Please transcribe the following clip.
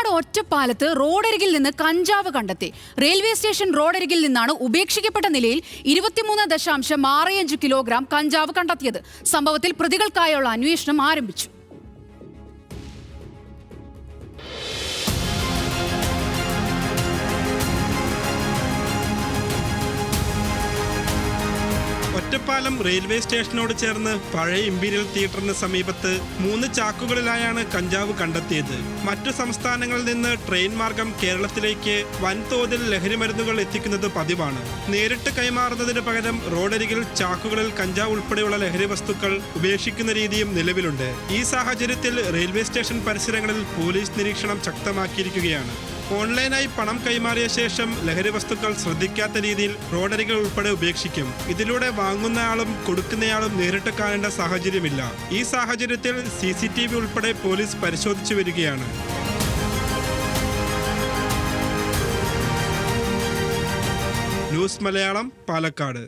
പാലക്കാട് ഒറ്റപ്പാലത്ത് റോഡരികിൽ നിന്ന് കഞ്ചാവ് കണ്ടെത്തി. റെയിൽവേ സ്റ്റേഷൻ റോഡരികിൽ നിന്നാണ് ഉപേക്ഷിക്കപ്പെട്ട നിലയിൽ 23.65 കിലോഗ്രാം കഞ്ചാവ് കണ്ടെത്തിയത്. സംഭവത്തിൽ പ്രതികൾക്കായുള്ള അന്വേഷണം ആരംഭിച്ചു. ഒറ്റപ്പാലം റെയിൽവേ സ്റ്റേഷനോട് ചേർന്ന് പഴയ ഇമ്പീരിയൽ തിയേറ്ററിന് സമീപത്ത് 3 ചാക്കുകളിലായാണ് കഞ്ചാവ് കണ്ടെത്തിയത്. മറ്റു സംസ്ഥാനങ്ങളിൽ നിന്ന് ട്രെയിൻ മാർഗം കേരളത്തിലേക്ക് വൻതോതിൽ ലഹരിമരുന്നുകൾ എത്തിക്കുന്നത് പതിവാണ്. നേരിട്ട് കൈമാറുന്നതിന് പകരം റോഡരികിൽ ചാക്കുകളിൽ കഞ്ചാവ് ഉൾപ്പെടെയുള്ള ലഹരി വസ്തുക്കൾ ഉപേക്ഷിക്കുന്ന രീതിയും നിലവിലുണ്ട്. ഈ സാഹചര്യത്തിൽ റെയിൽവേ സ്റ്റേഷൻ പരിസരങ്ങളിൽ പോലീസ് നിരീക്ഷണം ശക്തമാക്കിയിരിക്കുകയാണ്. ഓൺലൈനായി പണം കൈമാറിയ ശേഷം ലഹരി വസ്തുക്കൾ ശ്രദ്ധിക്കാത്ത രീതിയിൽ റോഡരികൾ ഉൾപ്പെടെ ഉപേക്ഷിക്കും. ഇതിലൂടെ വാങ്ങുന്നയാളും കൊടുക്കുന്നയാളും നേരിട്ട് കാണേണ്ട സാഹചര്യമില്ല. ഈ സാഹചര്യത്തിൽ CCTV ഉൾപ്പെടെ പോലീസ് പരിശോധിച്ചു വരികയാണ്. ന്യൂസ് മലയാളം, പാലക്കാട്.